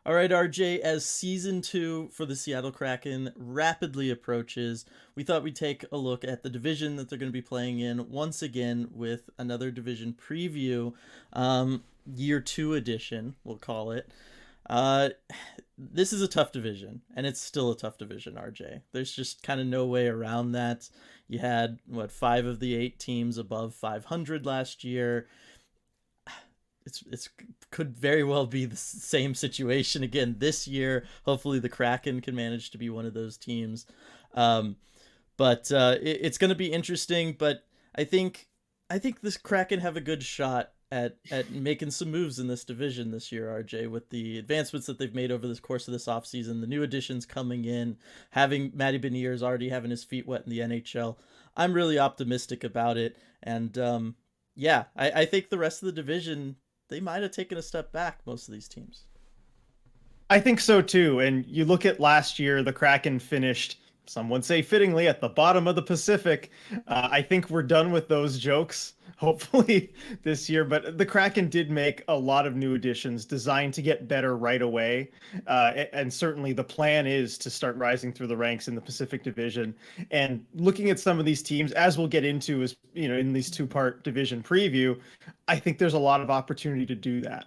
All right, RJ, as season two for the Seattle Kraken rapidly approaches, we thought we'd take a look at the division that they're going to be playing in once again with another division preview. Year two edition, we'll call it. Uh, this is a tough division, and it's still a tough division, RJ. There's just kind of no way around that. You had, what, five of the eight teams above 500 last year. It's could very well be the same situation again this year. Hopefully, the Kraken can manage to be one of those teams. Um, but it's going to be interesting. But I think I think this Kraken have a good shot at making some moves in this division this year, RJ, with the advancements that they've made over this course of this offseason, the new additions coming in, having Matty Beniers already having his feet wet in the NHL. I'm really optimistic about it. And yeah, I think the rest of the division, they might have taken a step back, most of these teams. I think so too. And you look at last year, the Kraken finished, some would say fittingly, at the bottom of the Pacific. I think we're done with those jokes, hopefully, this year. But the Kraken did make a lot of new additions designed to get better right away. And certainly the plan is to start rising through the ranks in the Pacific Division. And looking at some of these teams, as we'll get into, is in these two-part division preview, I think there's a lot of opportunity to do that.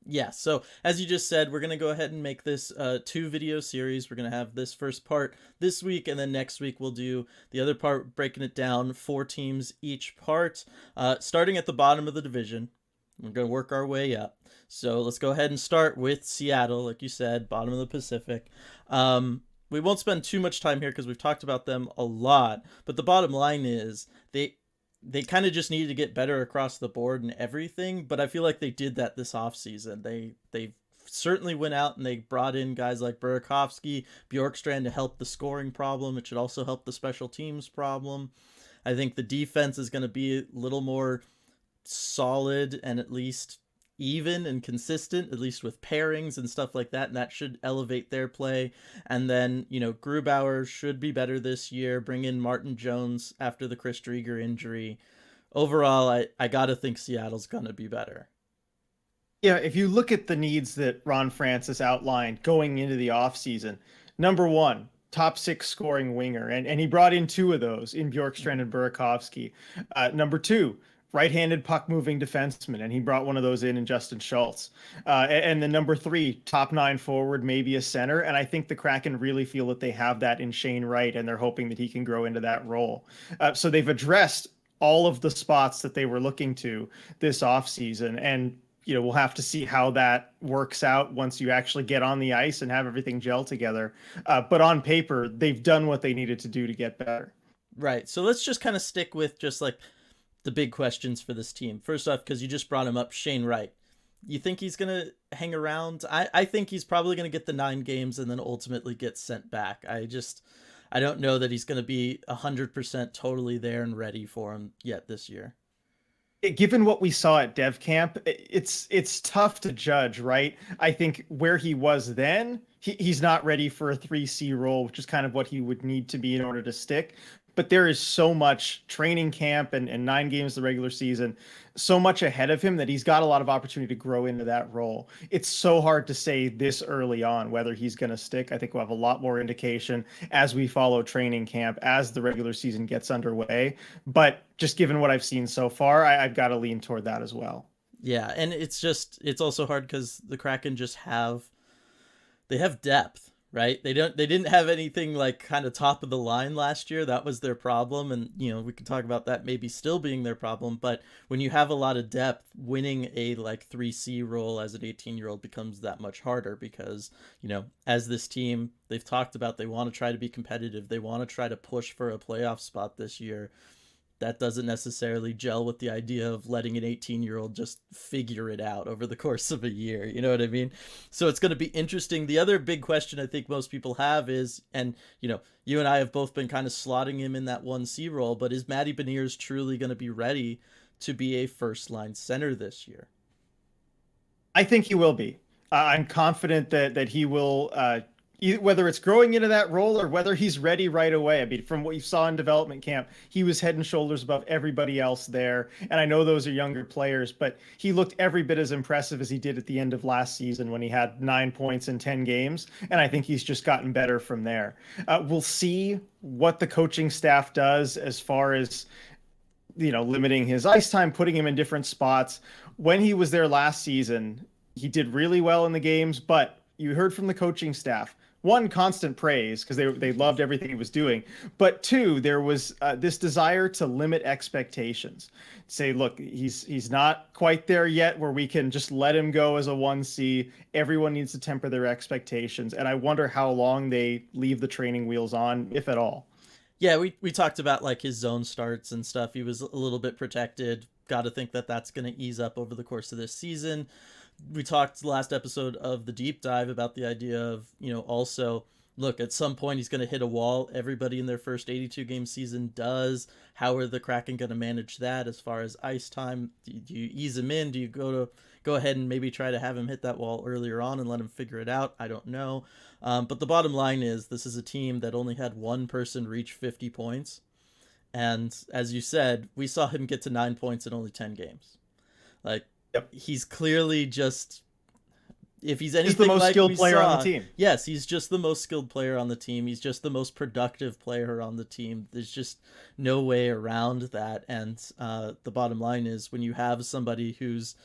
Yeah, so as you just said, we're going to go ahead and make this two video series. We're going to have this first part this week, and then next week we'll do the other part, breaking it down, four teams each part, starting at the bottom of the division. We're going to work our way up. So let's go ahead and start with Seattle, like you said, bottom of the Pacific. We won't spend too much time here because we've talked about them a lot, but the bottom line is they kind of just needed to get better across the board and everything, but I feel like they did that this offseason. They certainly went out and they brought in guys like Burakovsky, Bjorkstrand to help the scoring problem. It should also help the special teams problem. I think the defense is going to be a little more solid and at least even and consistent, at least with pairings and stuff like that, and that should elevate their play. And then, Grubauer should be better this year. Bring in Martin Jones after the Chris Drieger injury. Overall, I gotta think Seattle's gonna be better. Yeah, if you look at the needs that Ron Francis outlined going into the offseason, number one, top six scoring winger, and he brought in two of those in Bjorkstrand and Burakovsky. Number two, right-handed puck-moving defenseman, and he brought one of those in Justin Schultz. And then number three, top nine forward, maybe a center, and I think the Kraken really feel that they have that in Shane Wright, and they're hoping that he can grow into that role. So they've addressed all of the spots that they were looking to this offseason, and we'll have to see how that works out once you actually get on the ice and have everything gel together. But on paper, they've done what they needed to do to get better. Right. So let's just kind of stick with just like the big questions for this team. First off, because you just brought him up, Shane Wright. You think he's going to hang around? I think he's probably going to get the 9 games and then ultimately get sent back. I don't know that he's going to be 100% totally there and ready for him yet this year. Given what we saw at Dev Camp, it's tough to judge, right? I think where he was then, he's not ready for a 3C role, which is kind of what he would need to be in order to stick. But there is so much training camp and 9 games the regular season, so much ahead of him that he's got a lot of opportunity to grow into that role. It's so hard to say this early on whether he's going to stick. I think we'll have a lot more indication as we follow training camp, as the regular season gets underway. But just given what I've seen so far, I've got to lean toward that as well. Yeah, and it's also hard because the Kraken just they have depth, right? They didn't have anything like kind of top of the line last year. That was their problem, and we can talk about that maybe still being their problem. But when you have a lot of depth, winning a like 3C role as an 18-year-old becomes that much harder because as this team, they've talked about, they want to try to be competitive. They want to try to push for a playoff spot this year. That doesn't necessarily gel with the idea of letting an 18-year-old just figure it out over the course of a year. You know what I mean? So it's going to be interesting. The other big question I think most people have is, and you and I have both been kind of slotting him in that 1C role, but is Matty Beniers truly going to be ready to be a first line center this year? I think he will be. I'm confident that he will whether it's growing into that role or whether he's ready right away. I mean, from what you saw in development camp, he was head and shoulders above everybody else there. And I know those are younger players, but he looked every bit as impressive as he did at the end of last season when he had 9 points in 10 games. And I think he's just gotten better from there. We'll see what the coaching staff does as far as limiting his ice time, putting him in different spots. When he was there last season, he did really well in the games, but you heard from the coaching staff, one, constant praise because they loved everything he was doing, but two, there was this desire to limit expectations. Say, look, he's not quite there yet where we can just let him go as a 1C. Everyone needs to temper their expectations, and I wonder how long they leave the training wheels on, if at all. Yeah, we talked about like his zone starts and stuff. He was a little bit protected. Got to think that that's going to ease up over the course of this season. We talked last episode of the deep dive about the idea of, also, look, at some point he's going to hit a wall. Everybody in their first 82 game season does. How are the Kraken going to manage that as far as ice time? Do you ease him in? Do you go ahead and maybe try to have him hit that wall earlier on and let him figure it out? I don't know. But the bottom line is this is a team that only had one person reach 50 points. And as you said, we saw him get to 9 points in only 10 games. Like, yep. He's clearly just, if he's anything, he's the most like skilled player on the team. Yes, he's just the most skilled player on the team. He's just the most productive player on the team. There's just no way around that. And the bottom line is when you have somebody who's,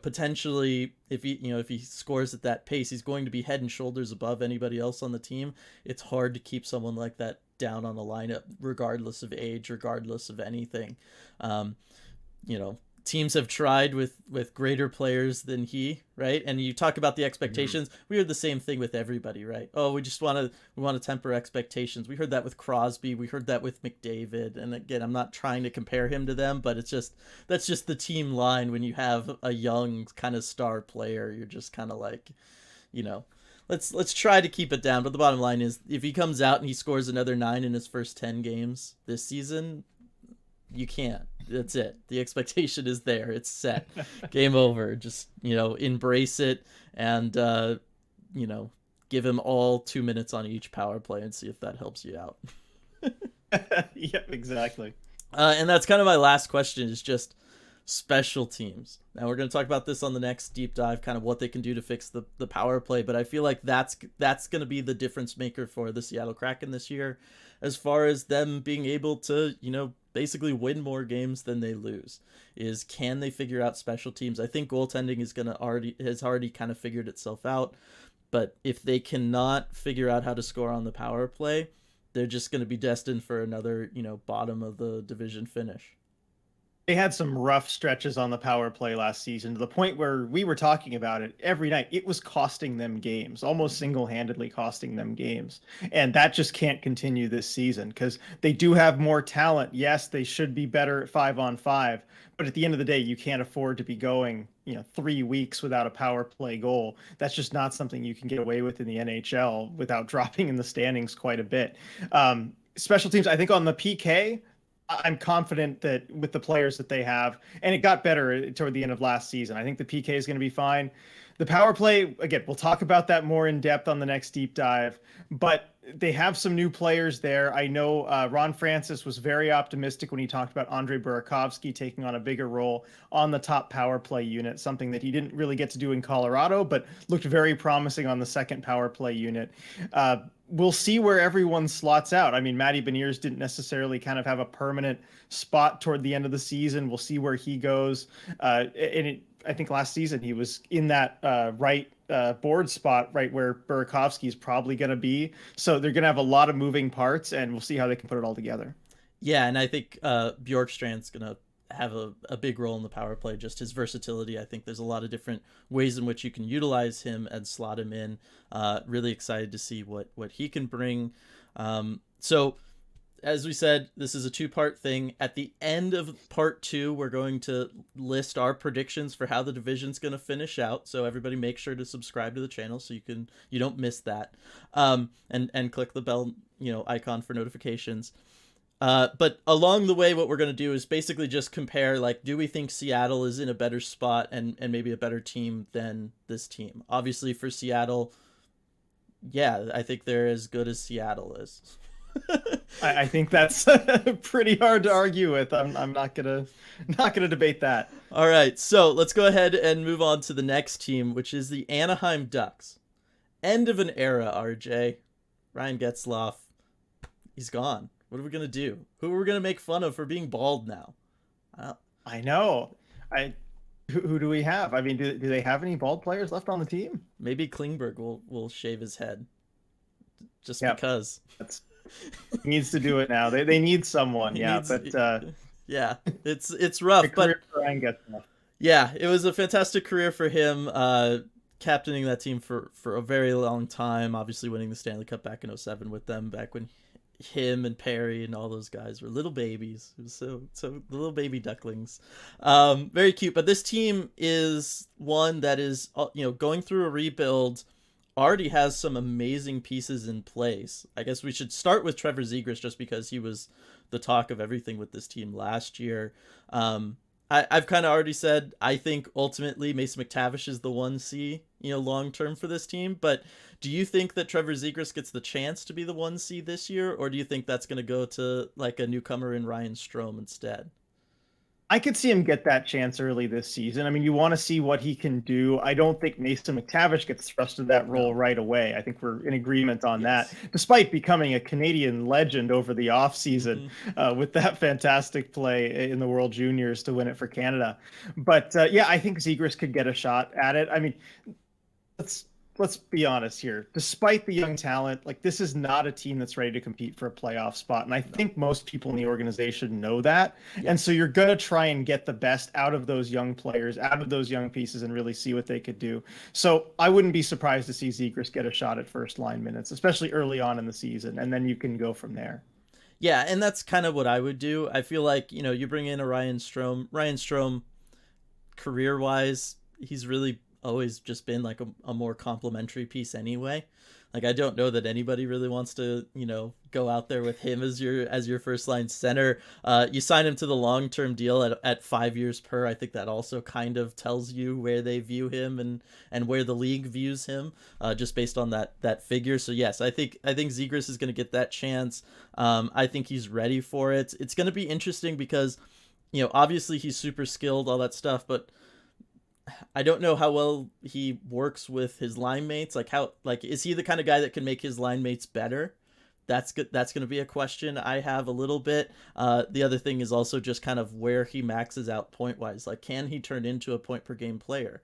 potentially, if he scores at that pace, he's going to be head and shoulders above anybody else on the team. It's hard to keep someone like that down on a lineup, regardless of age, regardless of anything. Teams have tried with greater players than he, right? And you talk about the expectations. Mm-hmm. We heard the same thing with everybody, right? Oh, we want to temper expectations. We heard that with Crosby. We heard that with McDavid. And again, I'm not trying to compare him to them, but that's just the team line. When you have a young kind of star player, you're just kind of like, let's try to keep it down. But the bottom line is, if he comes out and he scores another 9 in his first 10 games this season, you can't. That's it. The expectation is there. It's set. Game over. Just, embrace it and, give him all 2 minutes on each power play and see if that helps you out. Yep, exactly. And that's kind of my last question, is just special teams. Now we're going to talk about this on the next deep dive, kind of what they can do to fix the power play. But I feel like that's going to be the difference maker for the Seattle Kraken this year, as far as them being able to, basically win more games than they lose, is can they figure out special teams? I think goaltending has already kind of figured itself out, but if they cannot figure out how to score on the power play, they're just going to be destined for another, bottom of the division finish. They had some rough stretches on the power play last season, to the point where we were talking about it every night. It was costing them games, almost single-handedly costing them games. And that just can't continue this season, because they do have more talent. Yes, they should be better at 5-on-5, but at the end of the day, you can't afford to be going 3 weeks without a power play goal. That's just not something you can get away with in the NHL without dropping in the standings quite a bit. Special teams, I think on the PK, I'm confident that with the players that they have, and it got better toward the end of last season, I think the PK is going to be fine. The power play, again, we'll talk about that more in depth on the next deep dive, but they have some new players there. I know Ron Francis was very optimistic when he talked about Andrei Burakovsky taking on a bigger role on the top power play unit, something that he didn't really get to do in Colorado, but looked very promising on the second power play unit. We'll see where everyone slots out. I mean, Matty Beniers didn't necessarily kind of have a permanent spot toward the end of the season. We'll see where he goes. I think last season he was in that right board spot, right where Burakovsky is probably going to be. So they're going to have a lot of moving parts, and we'll see how they can put it all together. Yeah, and I think Bjorkstrand's going to have a big role in the power play, just his versatility. I think there's a lot of different ways in which you can utilize him and slot him in. Really excited to see what he can bring. So as we said, this is a 2-part thing. At the end of part 2, we're going to list our predictions for how the division's going to finish out. So everybody make sure to subscribe to the channel so you don't miss that. And click the bell, icon for notifications. But along the way, what we're going to do is basically just compare, like, do we think Seattle is in a better spot and maybe a better team than this team? Obviously for Seattle, Yeah, I think they're as good as Seattle is. I think that's pretty hard to argue with. I'm not gonna debate that. All right, so let's go ahead and move on to the next team, which is the Anaheim Ducks. End of an era, RJ. Ryan Getzlaf, he's gone. What are we gonna do? Who are we gonna make fun of for being bald now? I know. I who do we have? I mean, do they have any bald players left on the team? Maybe Klingberg will shave his head just Yeah, because. that's needs to do it now. They need someone. He Yeah, needs. but Yeah, it's rough, the but career for Ryan Getzlaf. yeah, it was a fantastic career for him. Captaining that team for a very long time, obviously winning the Stanley Cup back in '07 with them, back when him and Perry and all those guys were little babies. It was so the little baby ducklings. Very cute. But this team is one that is going through a rebuild. Already has some amazing pieces in place. I guess we should start with Trevor Zegras just because he was the talk of everything with this team last year. I've kind of already said I think ultimately Mason McTavish is the 1C, long term for this team. But do you think that Trevor Zegras gets the chance to be the 1C this year, or do you think that's going to go to like a newcomer in Ryan Strome instead? I could see him get that chance early this season. I mean, you want to see what he can do. I don't think Mason McTavish gets thrust into that role No. right away. I think we're in agreement on that, Yes. despite becoming a Canadian legend over the offseason Mm-hmm. with that fantastic play in the World Juniors to win it for Canada. But yeah, I think Zegras could get a shot at it. I mean, let's let's be honest here. Despite the young talent, like this is not a team that's ready to compete for a playoff spot, and I No. think most people in the organization know that. And so Yes. you're going to try and get the best out of those young players, out of those young pieces, and really see what they could do. So I wouldn't be surprised to see Zegras get a shot at first line minutes, especially early on in the season, and then you can go from there. Yeah, and that's kind of what I would do. I feel like, you bring in a Ryan Strome. Ryan Strome, career wise, he's really always just been like a more complimentary piece anyway. Like I don't know that anybody really wants to, go out there with him as your first line center. You sign him to the long term deal at 5 years per. I think that also kind of tells you where they view him and where the league views him, just based on that figure. So yes, I think Zegras is going to get that chance. I think he's ready for it. It's going to be interesting because, obviously he's super skilled, all that stuff, but I don't know how well he works with his line mates. Like is he the kind of guy that can make his line mates better? That's good. That's going to be a question I have a little bit. The other thing is also just kind of where he maxes out point wise. Like, can he turn into a point per game player?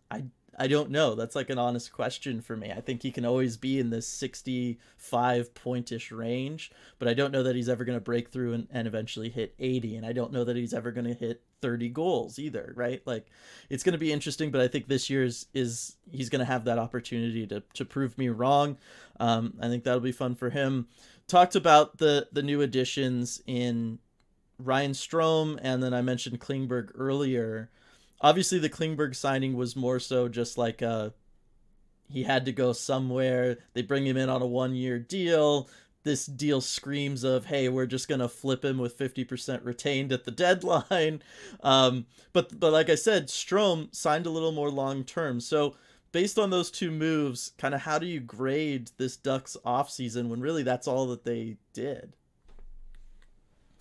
I I don't know. That's like an honest question for me. I think he can always be in this 65 pointish range, but I don't know that he's ever going to break through and eventually hit 80. And I don't know that he's ever going to hit 30 goals either, right? Like it's going to be interesting, but I think this year's is he's going to have that opportunity to prove me wrong. I think that'll be fun for him. Talked about the new additions in Ryan Strome, and then I mentioned Klingberg earlier. Obviously, the Klingberg signing was more so just like he had to go somewhere. They bring him in on a 1 year deal. This deal screams of, hey, we're just gonna flip him with 50% retained at the deadline. But like I said, Strome signed a little more long term. So based on those two moves, kind of how do you grade this Ducks offseason when really that's all that they did?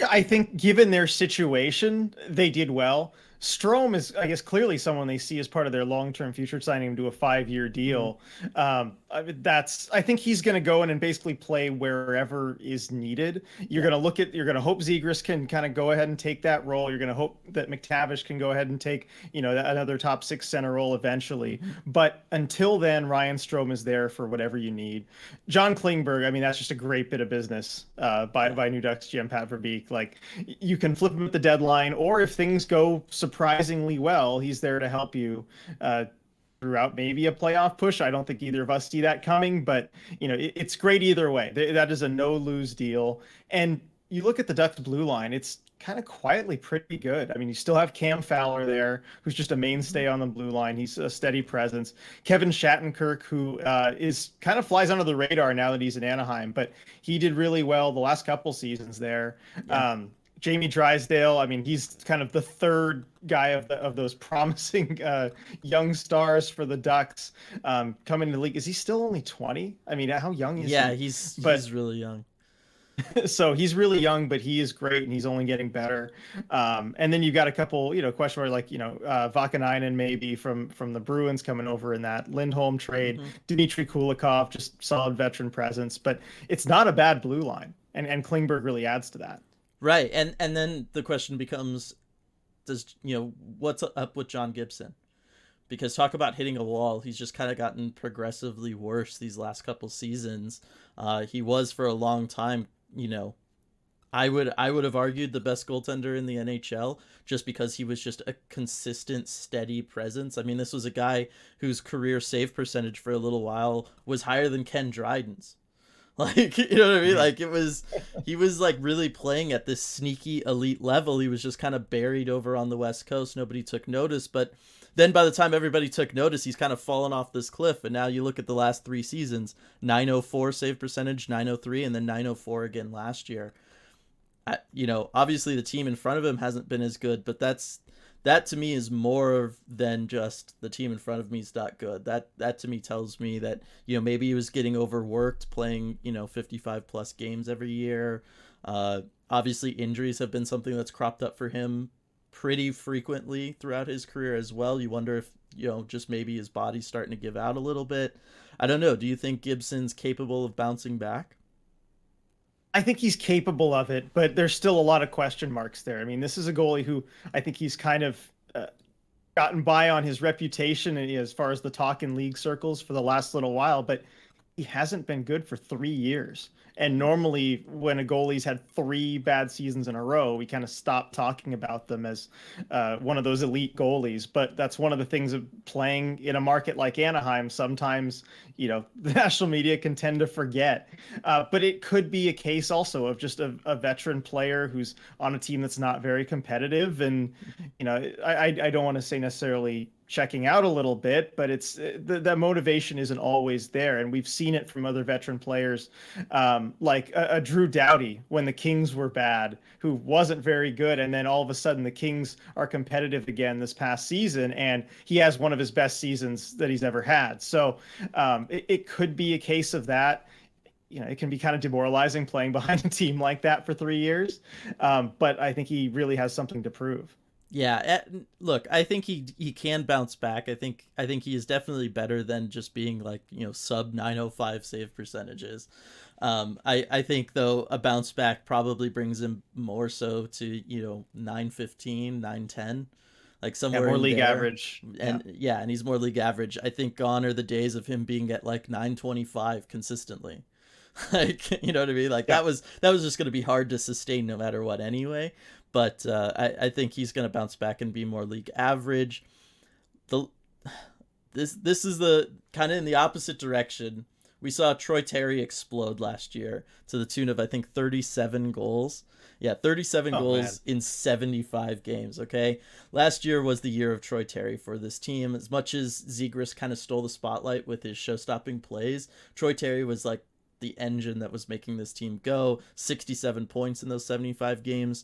I think given their situation, they did well. Strom is, I guess, clearly someone they see as part of their long-term future, signing him to a 5 year Mm-hmm. deal. I think he's going to go in and basically play wherever is needed. Yeah. You're going to hope Zegras can kind of go ahead and take that role. You're going to hope that McTavish can go ahead and take, another top six center role eventually. Mm-hmm. But until then, Ryan Strom is there for whatever you need. John Klingberg, I mean, that's just a great bit of business Yeah. by New Ducks GM Pat Verbeek. Like you can flip him at the deadline, or if things go surprisingly well, he's there to help you throughout maybe a playoff push. I don't think either of us see that coming, but it's great either way. That is a no lose deal. And you look at the Ducks blue line, it's kind of quietly pretty good. I mean, you still have Cam Fowler there, who's just a Mm-hmm. mainstay on the blue line. He's a steady presence. Kevin Shattenkirk, who is kind of flies under the radar now that he's in Anaheim, but he did really well the last couple seasons there. Yeah. Jamie Drysdale, I mean, he's kind of the third guy of those promising young stars for the Ducks coming to the league. Is he still only 20? I mean, how young is Yeah, he? he's But really young. so he's really young, but he is great and he's only getting better. And then you've got a couple, question marks like, Vakanainen maybe from the Bruins coming over in that Lindholm trade, Hmm. Dmitry Kulikov, just solid veteran presence, but it's not a bad blue line. And Klingberg really adds to that. Right, and then the question becomes, does what's up with John Gibson? Because talk about hitting a wall, he's just kind of gotten progressively worse these last couple seasons. He was for a long time, I would have argued the best goaltender in the NHL just because he was just a consistent, steady presence. I mean, this was a guy whose career save percentage for a little while was higher than Ken Dryden's. Like, you know what I mean? Like, he was like really playing at this sneaky elite level. He was just kind of buried over on the West Coast. Nobody took notice. But then by the time everybody took notice, he's kind of fallen off this cliff. And now you look at the last 3 seasons, 904 save percentage, 903, and then 904 again last year. Obviously the team in front of him hasn't been as good, but that to me is more than just the team in front of me is not good. That to me tells me that maybe he was getting overworked playing 55 plus games every year. Obviously injuries have been something that's cropped up for him pretty frequently throughout his career as well. You wonder if just maybe his body's starting to give out a little bit. I don't know. Do you think Gibson's capable of bouncing back? I think he's capable of it, but there's still a lot of question marks there. I mean, this is a goalie who I think he's kind of gotten by on his reputation and as far as the talk in league circles for the last little while, but he hasn't been good for 3 years. And normally, when a goalie's had 3 bad seasons in a row, we kind of stop talking about them as one of those elite goalies. But that's one of the things of playing in a market like Anaheim. Sometimes, the national media can tend to forget. But it could be a case also of just a veteran player who's on a team that's not very competitive. And, I don't want to say necessarily checking out a little bit, but it's the motivation isn't always there, and we've seen it from other veteran players, like a Drew Doughty when the Kings were bad, who wasn't very good, and then all of a sudden the Kings are competitive again this past season, and he has one of his best seasons that he's ever had. So it could be a case of that. It can be kind of demoralizing playing behind a team like that for 3 years, but I think he really has something to prove. Yeah, look, I think he can bounce back. I think he is definitely better than just being like sub 905 save percentages. I think though a bounce back probably brings him more so to 915, 910, like Yeah, somewhere more in league there. average. Yeah. And yeah, and he's more league average. I think gone are the days of him being at like 925 consistently. Like, you know what I mean? Like Yeah. that was just going to be hard to sustain no matter what anyway. But I think he's going to bounce back and be more league average. The this is the kind of in the opposite direction. We saw Troy Terry explode last year to the tune of I think 37 goals. Yeah, 37 Oh man. goals in 75 games, okay? Last year was the year of Troy Terry for this team. As much as Zegras kind of stole the spotlight with his show-stopping plays, Troy Terry was like the engine that was making this team go. 67 points in those 75 games.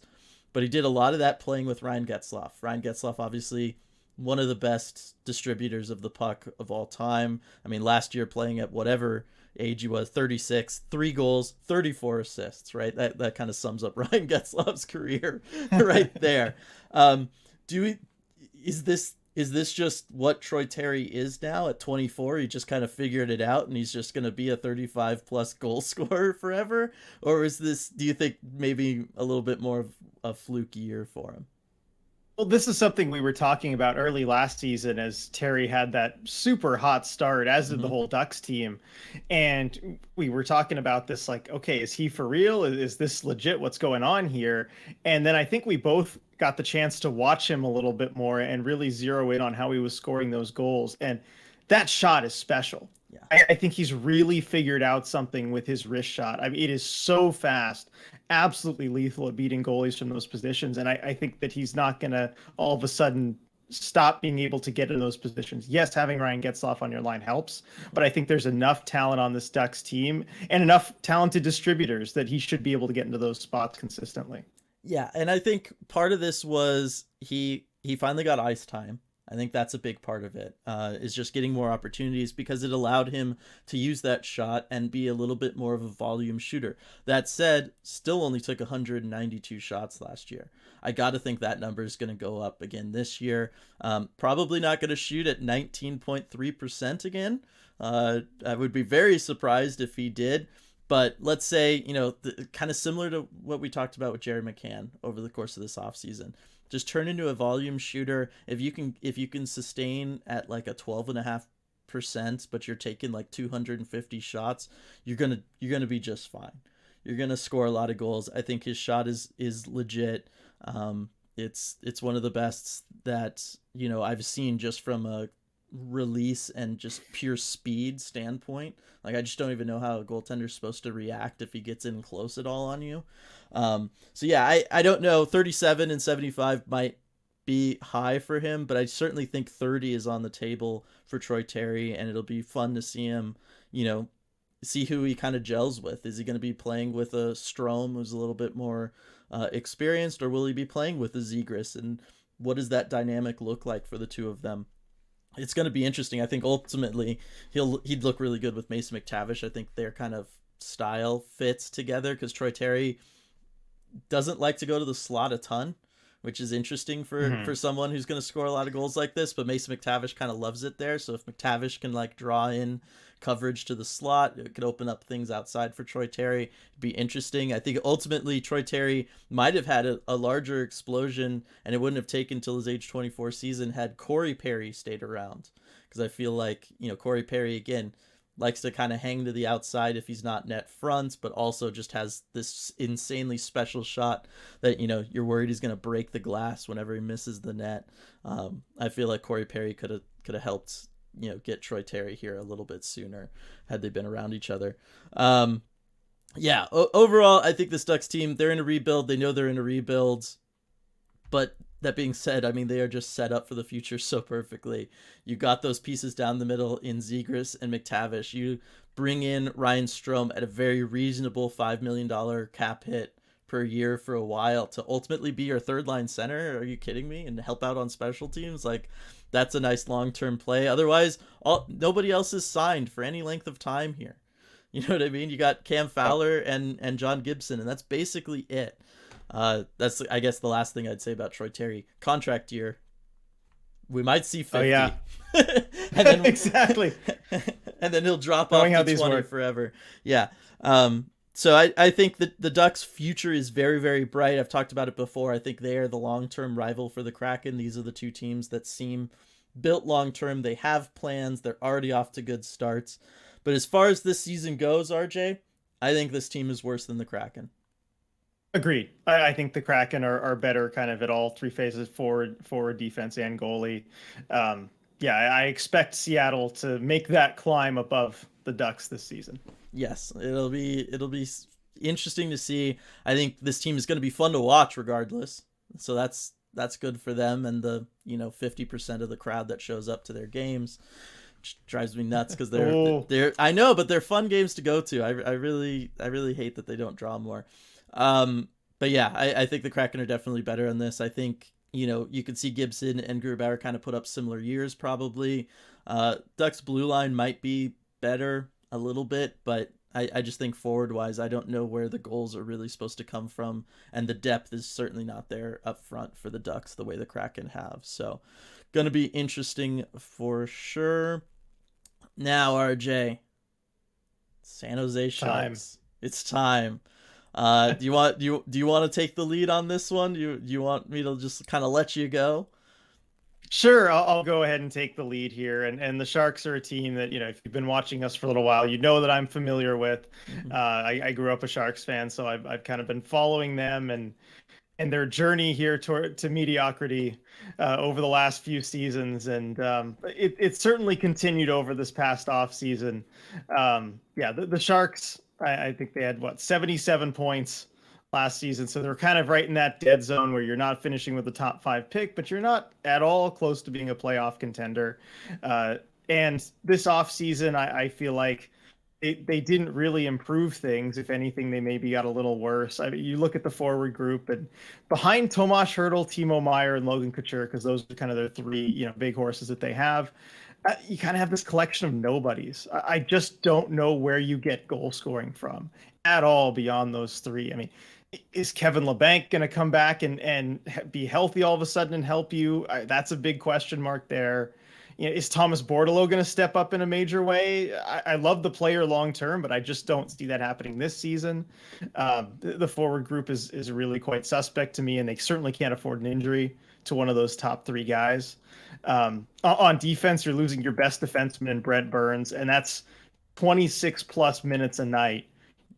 But he did a lot of that playing with Ryan Getzlaf. Ryan Getzlaf, obviously, one of the best distributors of the puck of all time. I mean, last year playing at whatever age he was, 36, 3 goals, 34 assists, right? That kind of sums up Ryan Getzlaf's career right there. Do we, is this just what Troy Terry is now at 24? He just kind of figured it out and he's just going to be a 35 plus goal scorer forever? Or is this, do you think maybe a little bit more of a fluke year for him? Well, this is something we were talking about early last season as Terry had that super hot start, as did the Mm-hmm. whole Ducks team. And we were talking about this like, okay, is he for real? Is this legit? What's going on here? And then I think we both got the chance to watch him a little bit more and really zero in on how he was scoring those goals. And that shot is special. Yeah. I think he's really figured out something with his wrist shot. I mean, it is so fast, absolutely lethal at beating goalies from those positions. And I think that he's not going to all of a sudden stop being able to get in those positions. Yes, having Ryan Getzlaf on your line helps, but I think there's enough talent on this Ducks team and enough talented distributors that he should be able to get into those spots consistently. Yeah, and I think part of this was he finally got ice time. I think that's a big part of it. Is just getting more opportunities because it allowed him to use that shot and be a little bit more of a volume shooter. That said, still only took 192 shots last year. I got to think that number is going to go up again this year. Probably not going to shoot at 19.3% again. I would be very surprised if he did. But let's say, kind of similar to what we talked about with Jerry McCann over the course of this offseason. Just turn into a volume shooter. If you can sustain at like a 12.5%, but you're taking like 250 shots, you're gonna be just fine. You're gonna score a lot of goals. I think his shot is legit. It's one of the best that I've seen just from a release and just pure speed standpoint. Like I just don't even know how a goaltender's supposed to react if he gets in close at all on you. So yeah, I don't know. 37 and 75 might be high for him, but I certainly think 30 is on the table for Troy Terry, and it'll be fun to see him, see who he kind of gels with. Is he going to be playing with a Strome who's a little bit more experienced, or will he be playing with a Zegras? And what does that dynamic look like for the two of them? It's going to be interesting. I think ultimately he'd look really good with Mason McTavish. I think their kind of style fits together because Troy Terry doesn't like to go to the slot a ton, which is interesting for someone who's going to score a lot of goals like this. But Mason McTavish kind of loves it there. So if McTavish can like draw in coverage to the slot, it could open up things outside for Troy Terry. It'd be interesting. I think ultimately Troy Terry might have had a larger explosion, and it wouldn't have taken till his age 24 season had Corey Perry stayed around. Because I feel like, Corey Perry, again, likes to kind of hang to the outside if he's not net front, but also just has this insanely special shot that, you're worried he's going to break the glass whenever he misses the net. I feel like Corey Perry could have helped, get Troy Terry here a little bit sooner had they been around each other. Yeah, overall, I think this Ducks team, they're in a rebuild. They know they're in a rebuild. But that being said, I mean, they are just set up for the future so perfectly. You got those pieces down the middle in Zegras and McTavish. You bring in Ryan Strome at a very reasonable $5 million cap hit per year for a while to ultimately be your third line center. Are you kidding me? And help out on special teams? Like, that's a nice long-term play. Otherwise, nobody else is signed for any length of time here. You know what I mean? You got Cam Fowler and John Gibson, and that's basically it. That's, I guess, the last thing I'd say about Troy Terry. Contract year, we might see 50. Oh yeah, and then exactly. And then he'll drop off to 20 forever. Yeah. So I think that the Ducks' future is very, very bright. I've talked about it before. I think they are the long-term rival for the Kraken. These are the two teams that seem built long-term. They have plans. They're already off to good starts. But as far as this season goes, RJ, I think this team is worse than the Kraken. Agreed. I think the Kraken are better kind of at all three phases, forward, defense, and goalie. Yeah, I expect Seattle to make that climb above the Ducks this season. Yes, it'll be interesting to see. I think this team is going to be fun to watch regardless. So that's good for them and the 50% of the crowd that shows up to their games. Which drives me nuts because they're I know, but they're fun games to go to. I really hate that they don't draw more. But yeah, I think the Kraken are definitely better on this. I think, you could see Gibson and Grubauer kind of put up similar years probably. Ducks blue line might be better a little bit, but I just think forward wise, I don't know where the goals are really supposed to come from. And the depth is certainly not there up front for the Ducks the way the Kraken have. So going to be interesting for sure. Now, RJ, San Jose Sharks. It's time. Do you want to take the lead on this one? Do you want me to just kind of let you go? Sure, I'll go ahead and take the lead here. And the Sharks are a team that, if you've been watching us for a little while, you know that I'm familiar with. Mm-hmm. I grew up a Sharks fan, so I've kind of been following them and their journey here to mediocrity over the last few seasons. And it certainly continued over this past off season. Yeah, the Sharks, I think they had 77 points last season. So they're kind of right in that dead zone where you're not finishing with the top 5 pick, but you're not at all close to being a playoff contender. And this off season, I feel like they didn't really improve things. If anything, they maybe got a little worse. I mean, you look at the forward group, and behind Tomas Hertl, Timo Meyer, and Logan Couture, because those are kind of their three, big horses that they have. You kind of have this collection of nobodies. I just don't know where you get goal scoring from at all beyond those three. I mean, is Kevin LeBanc going to come back and be healthy all of a sudden and help you? That's a big question mark there. Is Thomas Bordeleau going to step up in a major way? I love the player long term, but I just don't see that happening this season. The forward group is really quite suspect to me, and they certainly can't afford an injury to one of those top three guys. On defense, you're losing your best defenseman in Brent Burns, and that's 26 plus minutes a night.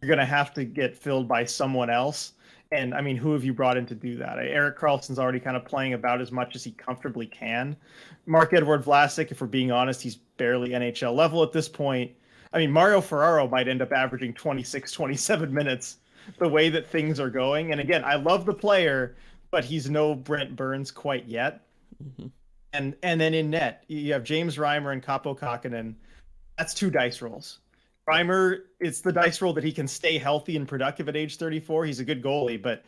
You're going to have to get filled by someone else. And I mean, who have you brought in to do that? Eric Carlson's already kind of playing about as much as he comfortably can. Mark-Edouard Vlasic, if we're being honest, he's barely NHL level at this point. I mean, Mario Ferraro might end up averaging 26, 27 minutes the way that things are going. And again, I love the player, but he's no Brent Burns quite yet. Mm-hmm. And then in net, you have James Reimer and Kaapo Kakkonen. That's two dice rolls. Reimer, it's the dice roll that he can stay healthy and productive at age 34. He's a good goalie, but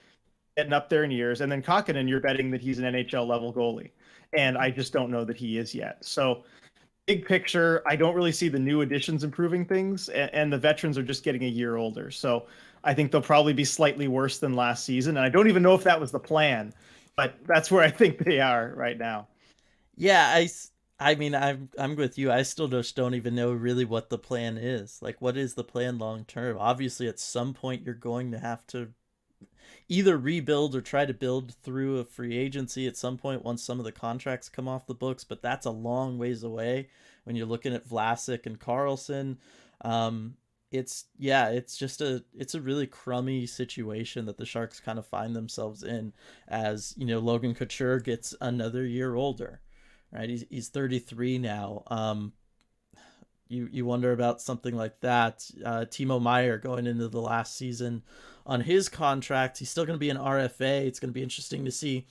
getting up there in years. And then Kakkonen, you're betting that he's an NHL level goalie. And I just don't know that he is yet. So big picture, I don't really see the new additions improving things. And the veterans are just getting a year older. So I think they'll probably be slightly worse than last season. And I don't even know if that was the plan, but that's where I think they are right now. Yeah, I mean, I'm with you. I still just don't even know really what the plan is. Like, what is the plan long term? Obviously, at some point, you're going to have to either rebuild or try to build through a free agency at some point once some of the contracts come off the books. But that's a long ways away when you're looking at Vlasic and Carlson. It's a really crummy situation that the Sharks kind of find themselves in as, Logan Couture gets another year older. Right, he's 33 now. You wonder about something like that. Timo Meyer going into the last season on his contract. He's still going to be an RFA. It's going to be interesting to see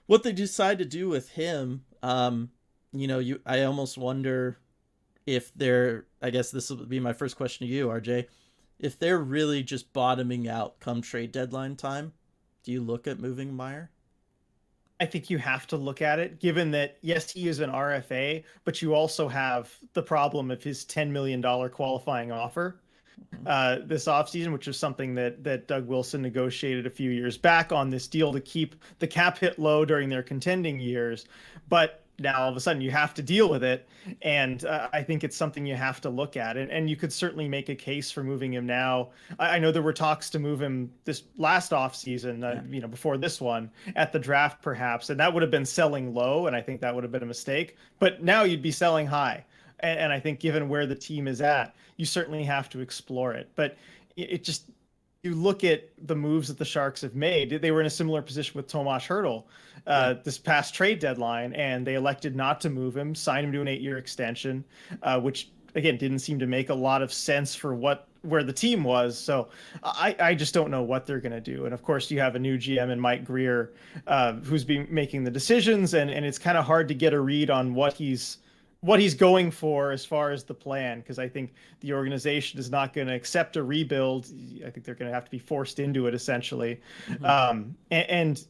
what they decide to do with him. I almost wonder if they're. I guess this will be my first question to you, RJ. If they're really just bottoming out come trade deadline time, do you look at moving Meyer? I think you have to look at it, given that, yes, he is an RFA, but you also have the problem of his $10 million qualifying offer this offseason, which is something that Doug Wilson negotiated a few years back on this deal to keep the cap hit low during their contending years. But now all of a sudden you have to deal with it. And I think it's something you have to look at. And you could certainly make a case for moving him now. I know there were talks to move him this last offseason, before this one at the draft, perhaps. And that would have been selling low. And I think that would have been a mistake. But now you'd be selling high. And I think given where the team is at, you certainly have to explore it. But it just, you look at the moves that the Sharks have made. They were in a similar position with Tomas Hertl this past trade deadline, and they elected not to move him, sign him to an 8-year extension, which again didn't seem to make a lot of sense for where the team was. So I just don't know what they're going to do. And of course, you have a new GM in Mike Greer, who's been making the decisions, and it's kind of hard to get a read on what he's going for as far as the plan, because I think the organization is not going to accept a rebuild. I think they're going to have to be forced into it, essentially. Mm-hmm. And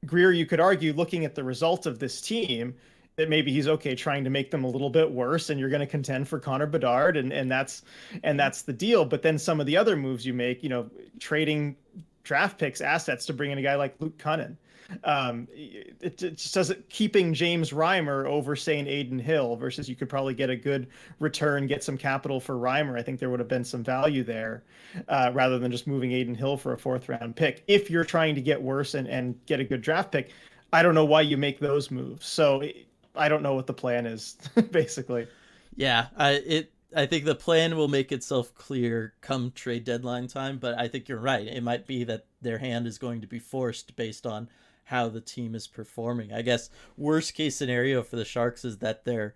Greer, you could argue, looking at the results of this team, that maybe he's okay trying to make them a little bit worse, and you're going to contend for Connor Bedard, and that's the deal. But then some of the other moves you make, trading draft picks, assets to bring in a guy like Luke Cunnin. It just doesn't, keeping James Reimer over, say, an Aiden Hill, versus you could probably get a good return, get some capital for Reimer. I think there would have been some value there, rather than just moving Aiden Hill for a 4th-round pick. If you're trying to get worse and get a good draft pick, I don't know why you make those moves. So I don't know what the plan is, basically. Yeah, I think the plan will make itself clear come trade deadline time, but I think you're right. It might be that their hand is going to be forced based on how the team is performing. I guess worst case scenario for the Sharks is that they're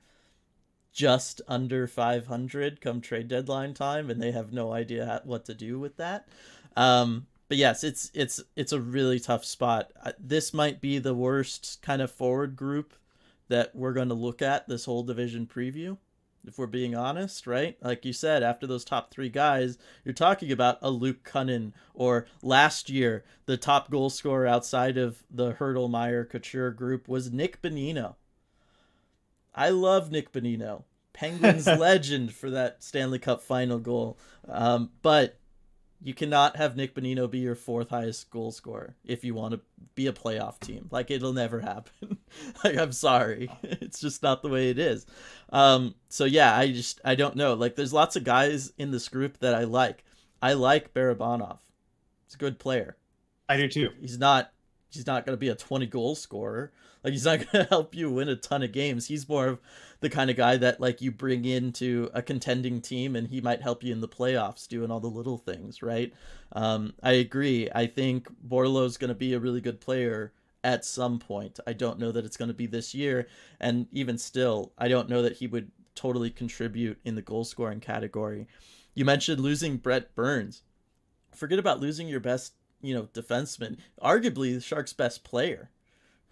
just under 500 come trade deadline time, and they have no idea what to do with that. But yes, it's a really tough spot. This might be the worst kind of forward group that we're going to look at this whole division preview. if we're being honest, right? Like you said, after those top three guys, you're talking about a Luke Cunnin, or last year, the top goal scorer outside of the Hurdle, Meyer, Couture group was Nick Bonino. I love Nick Bonino, Penguins legend for that Stanley Cup final goal. But you cannot have Nick Bonino be your fourth highest goal scorer if you want to be a playoff team. Like, it'll never happen. Like, I'm sorry. It's just not the way it is. So yeah, I don't know. Like, there's lots of guys in this group that I like. I like Barabanov. He's a good player. I do too. He's not going to be a 20 goal scorer. Like, he's not going to help you win a ton of games. He's more of the kind of guy that, like, you bring into a contending team and he might help you in the playoffs doing all the little things, right? I agree. I think Borlow's going to be a really good player at some point. I don't know that it's going to be this year. And even still, I don't know that he would totally contribute in the goal scoring category. You mentioned losing Brent Burns. Forget about losing your best, defenseman, arguably the Sharks' best player,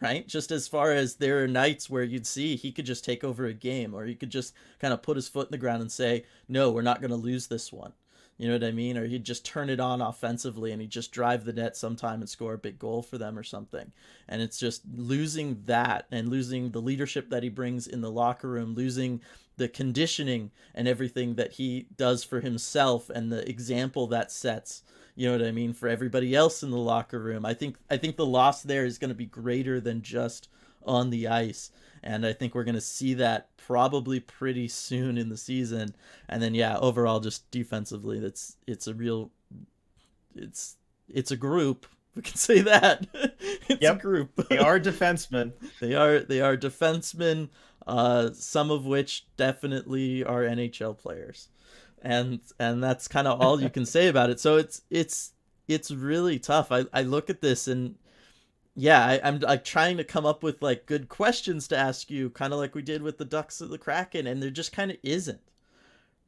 right? Just as far as there are nights where you'd see he could just take over a game, or he could just kind of put his foot in the ground and say, no, we're not going to lose this one. You know what I mean? Or he'd just turn it on offensively and he'd just drive the net sometime and score a big goal for them or something. And it's just losing that, and losing the leadership that he brings in the locker room, losing the conditioning and everything that he does for himself and the example that sets, you know what I mean, for everybody else in the locker room. I think the loss there is going to be greater than just on the ice. And I think we're going to see that probably pretty soon in the season. And then, yeah, overall, just defensively, it's a group. We can say that. It's a group. They are defensemen. They are defensemen, some of which definitely are NHL players. And that's kind of all you can say about it. So it's really tough. I look at this and yeah, I'm like trying to come up with like good questions to ask you, kind of like we did with the Ducks of the Kraken, and there just kind of isn't,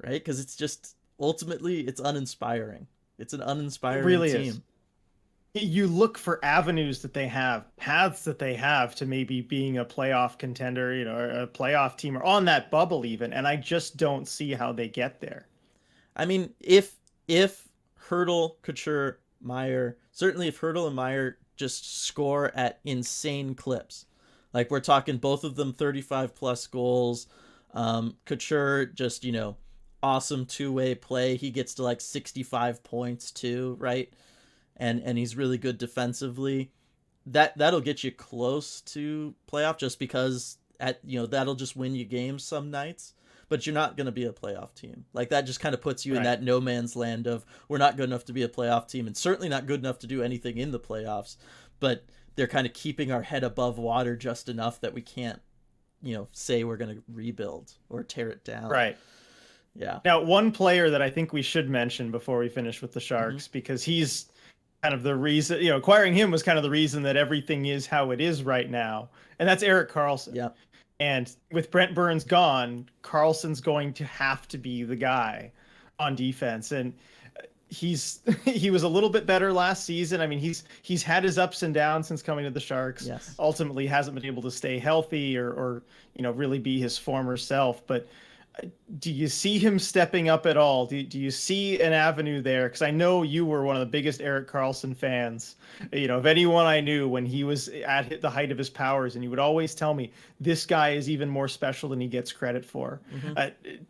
right? Because it's just ultimately it's uninspiring. It's an uninspiring really team. You look for avenues that they have, paths that they have to maybe being a playoff contender, or a playoff team, or on that bubble even, and I just don't see how they get there. I mean, if Hurdle, Couture, Meyer, certainly if Hurdle and Meyer just score at insane clips, like we're talking both of them 35 plus goals, Couture just, awesome two-way play. He gets to like 65 points too, right? And he's really good defensively. That'll get you close to playoff, just because that'll just win you games some nights. But you're not going to be a playoff team. Like, that just kind of puts you in that no man's land of, we're not good enough to be a playoff team, and certainly not good enough to do anything in the playoffs. But they're kind of keeping our head above water just enough that we can't, say we're going to rebuild or tear it down. Right. Yeah. Now, one player that I think we should mention before we finish with the Sharks, because he's kind of the reason, acquiring him was kind of the reason that everything is how it is right now. And that's Erik Carlson. Yeah. And with Brent Burns gone, Carlson's going to have to be the guy on defense. And he was a little bit better last season. I mean, he's had his ups and downs since coming to the Sharks. Yes. Ultimately hasn't been able to stay healthy or really be his former self. But do you see him stepping up at all? Do you see an avenue there? Because I know you were one of the biggest Erik Carlson fans, of anyone I knew when he was at the height of his powers, and you would always tell me this guy is even more special than he gets credit for.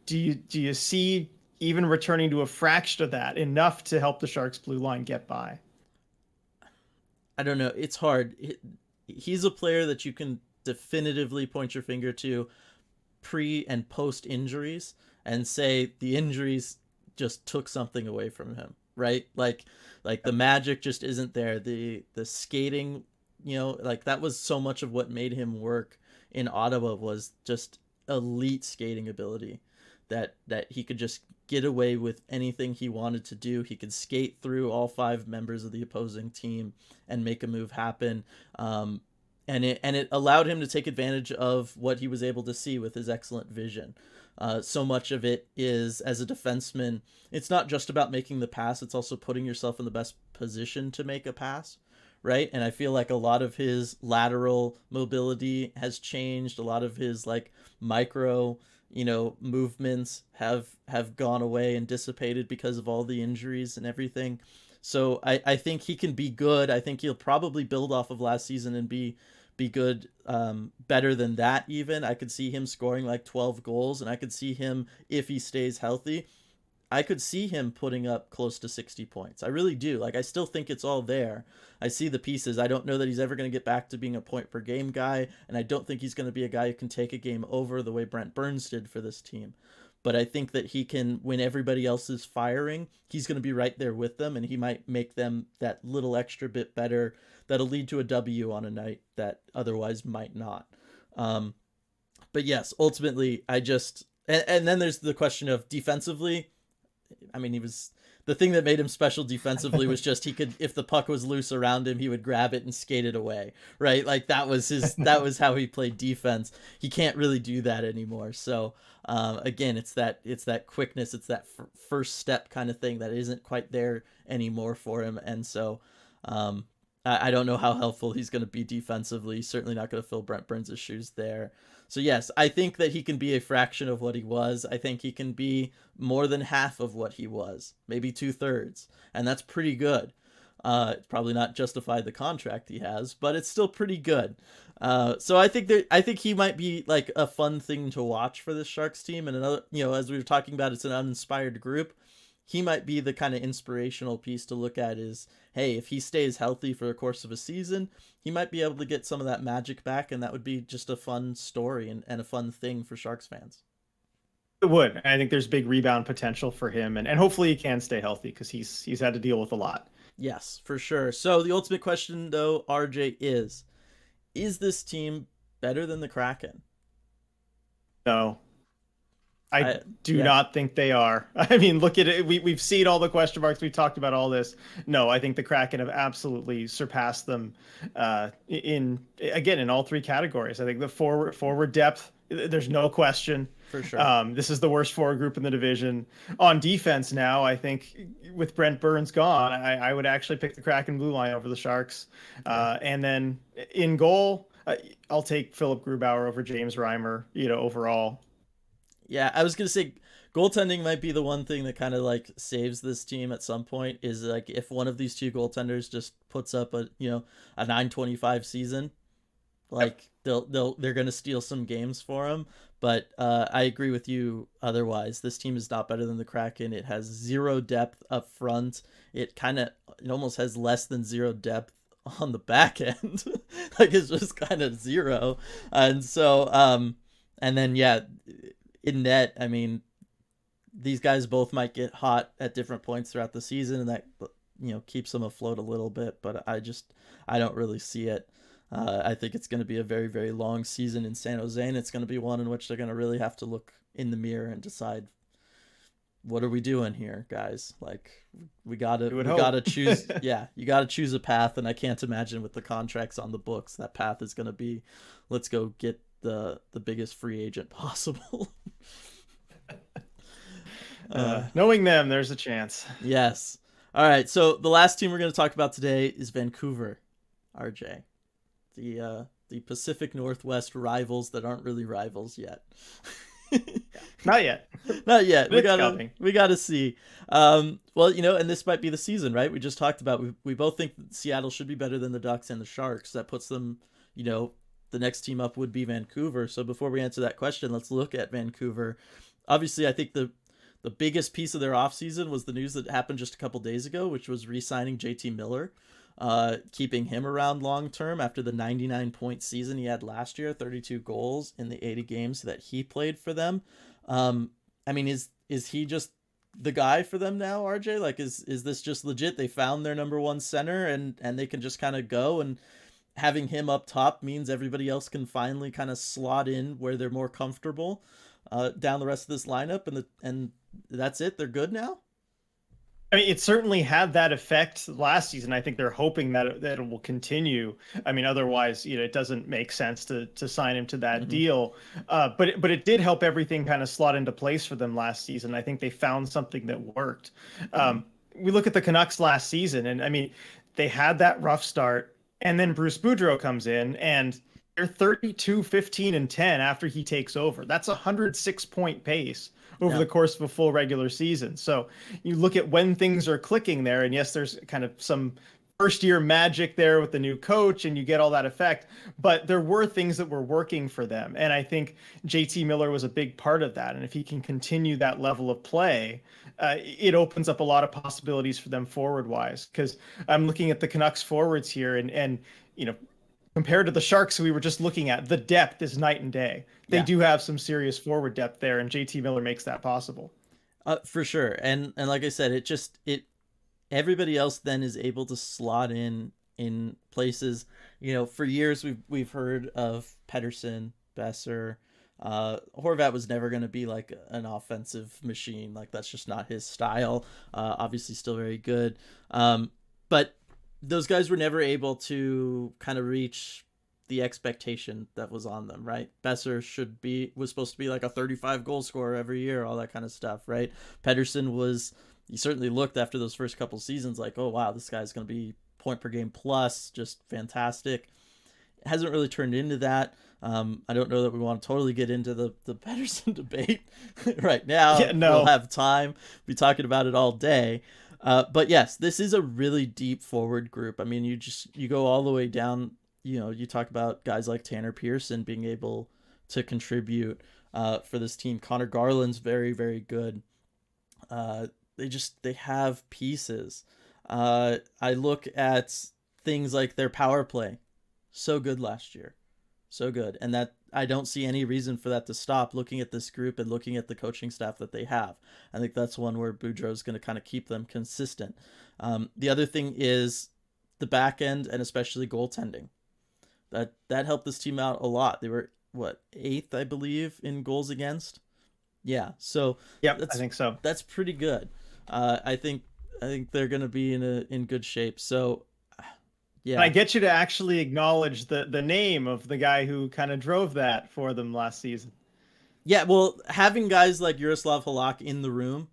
Do you see even returning to a fraction of that enough to help the Sharks blue line get by? I don't know. It's hard. He's a player that you can definitively point your finger to pre and post injuries and say the injuries just took something away from him, right? Like the magic just isn't there. The skating, like that was so much of what made him work in Ottawa, was just elite skating ability, that he could just get away with anything he wanted to do. He could skate through all five members of the opposing team and make a move happen. And it allowed him to take advantage of what he was able to see with his excellent vision. So much of it is, as a defenseman, it's not just about making the pass, it's also putting yourself in the best position to make a pass, right? And I feel like a lot of his lateral mobility has changed, a lot of his like micro movements have gone away and dissipated because of all the injuries and everything. So I think he can be good. I think he'll probably build off of last season and be good, better than that even. I could see him scoring like 12 goals, and I could see him, if he stays healthy, I could see him putting up close to 60 points. I really do. Like, I still think it's all there. I see the pieces. I don't know that he's ever going to get back to being a point per game guy, and I don't think he's going to be a guy who can take a game over the way Brent Burns did for this team. But I think that he can, when everybody else is firing, he's going to be right there with them, and he might make them that little extra bit better that'll lead to a W on a night that otherwise might not. But yes, ultimately, and then there's the question of defensively. I mean, he was, the thing that made him special defensively was just he could, if the puck was loose around him, he would grab it and skate it away, right? Like that was how he played defense. He can't really do that anymore. So again, it's that quickness, it's that first step kind of thing that isn't quite there anymore for him. And so I don't know how helpful he's going to be defensively. He's certainly not going to fill Brent Burns' shoes there. So yes, I think that he can be a fraction of what he was. I think he can be more than half of what he was, maybe 2/3, and that's pretty good. It's probably not justified the contract he has, but it's still pretty good. So I think he might be like a fun thing to watch for this Sharks team. And another, as we were talking about, it's an uninspired group. He might be the kind of inspirational piece to look at is, hey, if he stays healthy for the course of a season, he might be able to get some of that magic back, and that would be just a fun story and a fun thing for Sharks fans. It would. I think there's big rebound potential for him, and hopefully he can stay healthy because he's had to deal with a lot. Yes, for sure. So the ultimate question, though, RJ, is this team better than the Kraken? No. I do not think they are. I mean, look at it. We've seen all the question marks. We've talked about all this. No, I think the Kraken have absolutely surpassed them in all three categories. I think the forward depth, there's no question. For sure. This is the worst forward group in the division. On defense now, I think with Brent Burns gone, I would actually pick the Kraken blue line over the Sharks. And then in goal, I'll take Philip Grubauer over James Reimer, overall. Yeah, I was gonna say goaltending might be the one thing that kind of like saves this team at some point. Is like if one of these two goaltenders just puts up a 925 season, like they're gonna steal some games for him. But I agree with you. Otherwise, this team is not better than the Kraken. It has zero depth up front. It almost has less than zero depth on the back end. Like it's just kind of zero. And so and then yeah, in net, I mean, these guys both might get hot at different points throughout the season, and that keeps them afloat a little bit. But I don't really see it. I think it's going to be a very, very long season in San Jose, and it's going to be one in which they're going to really have to look in the mirror and decide, what are we doing here, guys? Like we gotta choose. Yeah, you gotta choose a path, and I can't imagine with the contracts on the books that path is going to be, let's go get the biggest free agent possible. Knowing them, there's a chance. Yes. All right. So the last team we're going to talk about today is Vancouver, RJ. The Pacific Northwest rivals that aren't really rivals yet. Not yet. Not yet. We gotta see. Well, and this might be the season, right? We just talked about. We both think Seattle should be better than the Ducks and the Sharks. That puts them, the next team up would be Vancouver. So before we answer that question, let's look at Vancouver. Obviously, I think the biggest piece of their offseason was the news that happened just a couple days ago, which was re-signing JT Miller, keeping him around long term after the 99-point season he had last year, 32 goals in the 80 games that he played for them. I mean, is he just the guy for them now, RJ? Like, is this just legit? They found their number one center and they can just kind of go, and having him up top means everybody else can finally kind of slot in where they're more comfortable down the rest of this lineup, and that's it. They're good now. I mean, it certainly had that effect last season. I think they're hoping that it will continue. I mean, otherwise, it doesn't make sense to sign him to that deal. But it did help everything kind of slot into place for them last season. I think they found something that worked. We look at the Canucks last season, and I mean, they had that rough start, and then Bruce Boudreau comes in, and they're 32, 15, and 10 after he takes over. That's a 106-point pace over Yeah. the course of a full regular season. So you look at when things are clicking there, and yes, there's kind of some first year magic there with the new coach and you get all that effect, but there were things that were working for them. And I think JT Miller was a big part of that. And if he can continue that level of play, it opens up a lot of possibilities for them forward wise. Because I'm looking at the Canucks forwards here, and you know, compared to the Sharks who we were just looking at, the depth is night and day. They Yeah. do have some serious forward depth there, and JT Miller makes that possible. For sure. And like I said, it everybody else then is able to slot in places. For years we've heard of Pedersen, Besser. Horvat was never going to be like an offensive machine. Like that's just not his style. Obviously still very good. But those guys were never able to kind of reach the expectation that was on them, right? Besser was supposed to be like a 35 goal scorer every year, all that kind of stuff, right? Pedersen he certainly looked after those first couple seasons like, oh wow, this guy's going to be point per game plus, just fantastic. It hasn't really turned into that. I don't know that we want to totally get into the Pedersen debate right now. Yeah, no. We'll have time. We'll be talking about it all day. But yes, this is a really deep forward group. I mean, you go all the way down. You talk about guys like Tanner Pearson being able to contribute for this team. Connor Garland's very, very good. They have pieces. I look at things like their power play. So good last year. So good. And that I don't see any reason for that to stop looking at this group and looking at the coaching staff that they have. I think that's one where Boudreau's going to kind of keep them consistent. The other thing is the back end and especially goaltending. That helped this team out a lot. They were, 8th, I believe, in goals against? Yeah. So yeah, I think so. That's pretty good. I think they're going to be in good shape. So yeah. And I get you to actually acknowledge the name of the guy who kind of drove that for them last season. Yeah, well, having guys like Yaroslav Halak in the room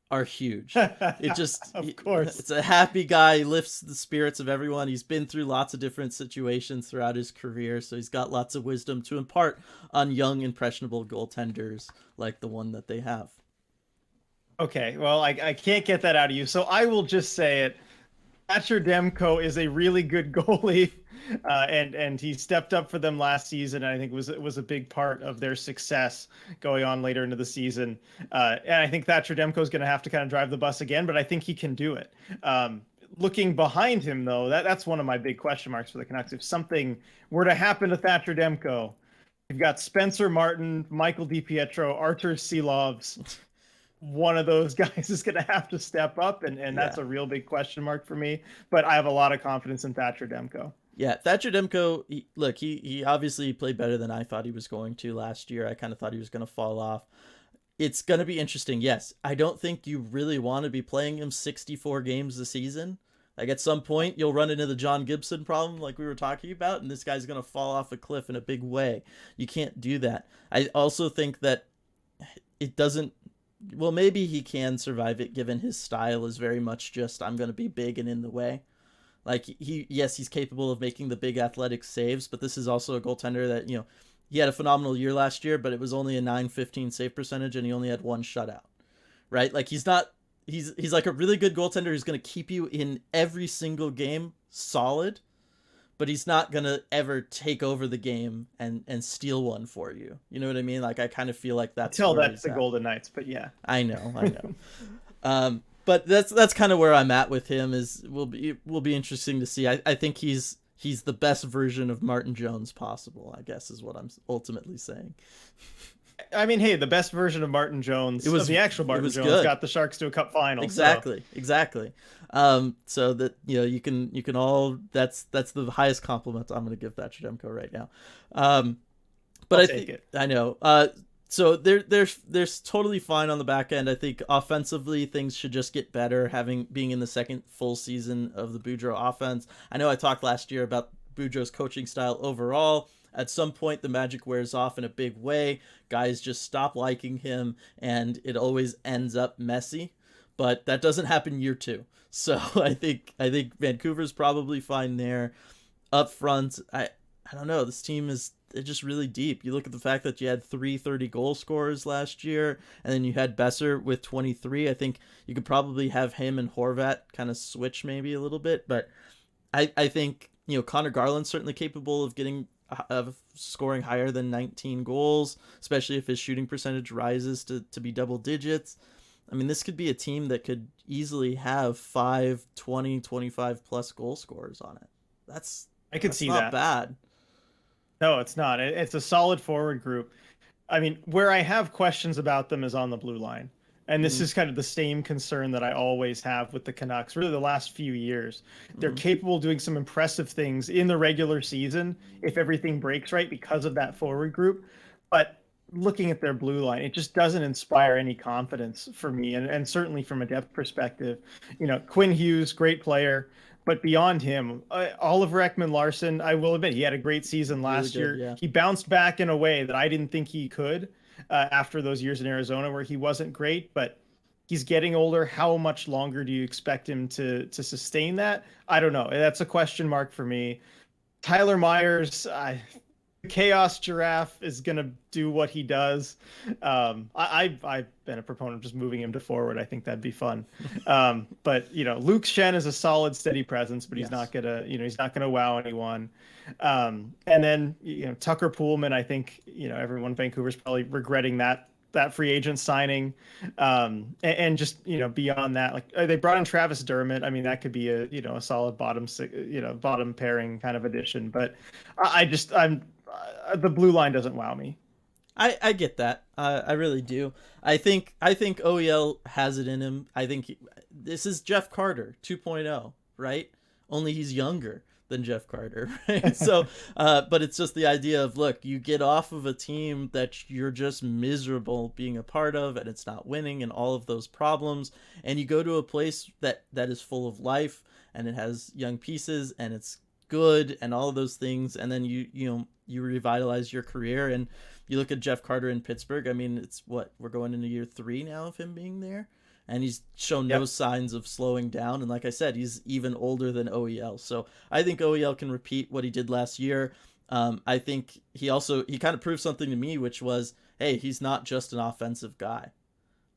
are huge. It just, of course, it's a happy guy. He lifts the spirits of everyone. He's been through lots of different situations throughout his career, so he's got lots of wisdom to impart on young, impressionable goaltenders like the one that they have. Okay, well, I can't get that out of you, so I will just say it. Thatcher Demko is a really good goalie, and he stepped up for them last season. And I think it was a big part of their success going on later into the season. And I think Thatcher Demko is going to have to kind of drive the bus again, but I think he can do it. Looking behind him, though, that's one of my big question marks for the Canucks. If something were to happen to Thatcher Demko, you've got Spencer Martin, Michael DiPietro, Artur Silovs. One of those guys is going to have to step up, and that's a real big question mark for me. But I have a lot of confidence in Thatcher Demko. Yeah, Thatcher Demko, he obviously played better than I thought he was going to last year. I kind of thought he was going to fall off. It's going to be interesting. Yes, I don't think you really want to be playing him 64 games a season. Like at some point, you'll run into the John Gibson problem like we were talking about, and this guy's going to fall off a cliff in a big way. You can't do that. I also think that it doesn't... Well, maybe he can survive it given his style is very much just, I'm going to be big and in the way. Like, he's capable of making the big athletic saves, but this is also a goaltender that, he had a phenomenal year last year, but it was only a .915 save percentage and he only had one shutout, right? Like, he's like a really good goaltender who's going to keep you in every single game solid, but he's not going to ever take over the game and steal one for you. You know what I mean? Like, I kind of feel like that's the Golden Knights, but yeah. I know. But that's kind of where I'm at with him. Will be interesting to see. I think he's the best version of Martin Jones possible, I guess is what I'm ultimately saying. I mean, hey, the best version of Martin Jones, the actual Martin Jones, good. Got the Sharks to a Cup final. Exactly. So that you can all that's the highest compliment I'm going to give Thatcher Demko right now. But I know. So they're totally fine on the back end. I think offensively things should just get better. Being in the second full season of the Boudreau offense, I know I talked last year about Boudreau's coaching style overall. At some point, the magic wears off in a big way. Guys just stop liking him, and it always ends up messy. But that doesn't happen year 2. So I think Vancouver's probably fine there. Up front, I don't know. This team is it's just really deep. You look at the fact that you had 3 goal scorers last year, and then you had Besser with 23. I think you could probably have him and Horvat kind of switch maybe a little bit, but I think Connor Garland's certainly capable of getting of scoring higher than 19 goals, especially if his shooting percentage rises to be double digits. I mean, this could be a team that could easily have 5, 20, 25 plus goal scorers on it. I could That's see not that. bad. No, it's not. It's a solid forward group. I mean, where I have questions about them is on the blue line. And this Mm-hmm. is kind of the same concern that I always have with the Canucks, really the last few years. They're Mm-hmm. capable of doing some impressive things in the regular season if everything breaks right because of that forward group. But looking at their blue line, it just doesn't inspire any confidence for me. And certainly from a depth perspective, Quinn Hughes, great player. But beyond him, Oliver Ekman-Larsson, I will admit, he had a great season Really last good, year. yeah. He bounced back in a way that I didn't think he could after those years in Arizona where he wasn't great, but he's getting older. How much longer do you expect him to sustain that? I don't know. That's a question mark for me. Tyler Myers, Chaos Giraffe is going to do what he does. I've been a proponent of just moving him to forward. I think that'd be fun. But Luke Shen is a solid, steady presence, but he's Yes. not gonna, he's not gonna wow anyone. And then Tucker Poolman, I think everyone in Vancouver's probably regretting that free agent signing. And just beyond that, like they brought in Travis Dermott. I mean, that could be a solid bottom pairing kind of addition. But I'm the blue line doesn't wow me. I get that. I really do. I think OEL has it in him. This is Jeff Carter 2.0, right? Only he's younger than Jeff Carter, right? So, but it's just the idea of, look, you get off of a team that you're just miserable being a part of, and it's not winning, and all of those problems, and you go to a place that is full of life, and it has young pieces, and it's good, and all of those things, and then you revitalize your career. And you look at Jeff Carter in Pittsburgh. I mean, it's what, we're going into year 3 now of him being there, and he's shown no Yep. signs of slowing down. And like I said, he's even older than OEL. So I think OEL can repeat what he did last year. I think he kind of proved something to me, which was, hey, he's not just an offensive guy.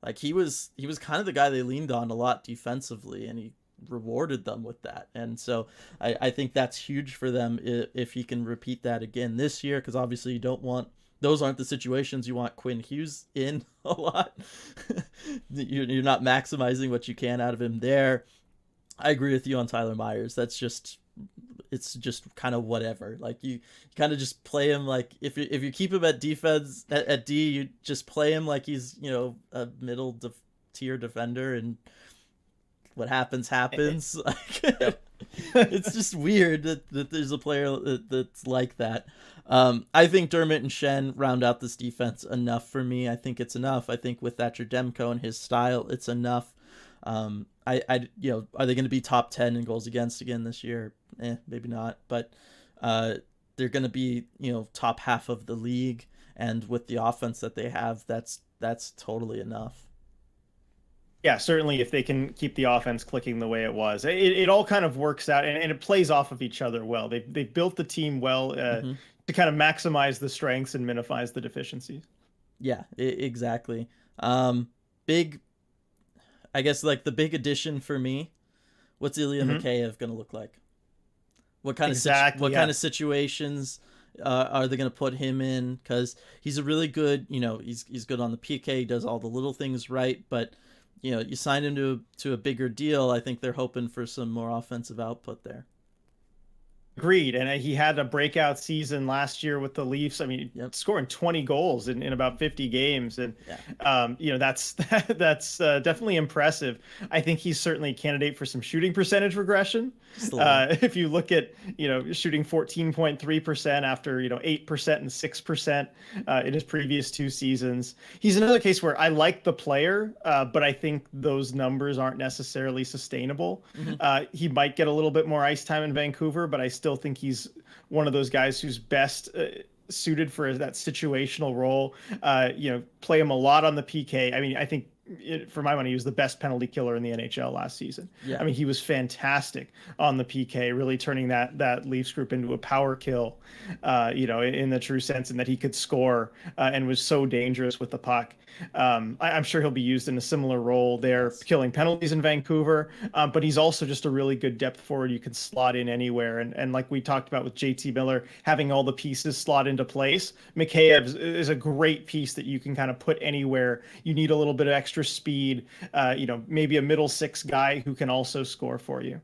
Like he was kind of the guy they leaned on a lot defensively, and he rewarded them with that. And so I think that's huge for them if he can repeat that again this year, because obviously you don't want, those aren't the situations you want Quinn Hughes in a lot. You're not maximizing what you can out of him there. I agree with you on Tyler Myers. It's just kind of whatever. Like you kind of just play him like, if you keep him at defense at D, you just play him like he's a middle tier defender, and what happens. Like, it's just weird that there's a player that's like that. I think Dermott and Shen round out this defense enough for me. I think it's enough. I think with Thatcher Demko and his style, it's enough. Are they going to be top 10 in goals against again this year? Maybe not, but they're going to be top half of the league, and with the offense that they have, that's totally enough. Yeah, certainly if they can keep the offense clicking the way it was, it all kind of works out, and it plays off of each other well. They've built the team well Mm-hmm. to kind of maximize the strengths and minimize the deficiencies. Yeah, exactly. Big, I guess, like the big addition for me. What's Ilya Mikheyev going to look like? What kind Exactly, what yeah. kind of situations are they going to put him in? Because he's a really good, he's good on the PK. He does all the little things right, but you sign him to a bigger deal. I think they're hoping for some more offensive output there. Agreed. And he had a breakout season last year with the Leafs. I mean, Yep. scoring 20 goals in about 50 games. And, Yeah. that's definitely impressive. I think he's certainly a candidate for some shooting percentage regression. Just a little. If you look at, shooting 14.3% after, 8% and 6% in his previous 2 seasons. He's another case where I like the player, but I think those numbers aren't necessarily sustainable. Mm-hmm. He might get a little bit more ice time in Vancouver, but I still think he's one of those guys who's best suited for that situational role. Play him a lot on the PK. I mean, I think for my money, he was the best penalty killer in the NHL last season. Yeah. I mean, he was fantastic on the PK, really turning that Leafs group into a power kill, in the true sense, and that he could score and was so dangerous with the puck. I'm sure he'll be used in a similar role there, Yes. killing penalties in Vancouver. But he's also just a really good depth forward you can slot in anywhere. And like we talked about with JT Miller, having all the pieces slot into place, Mikheyev is a great piece that you can kind of put anywhere. You need a little bit of extra speed, maybe a middle six guy who can also score for you.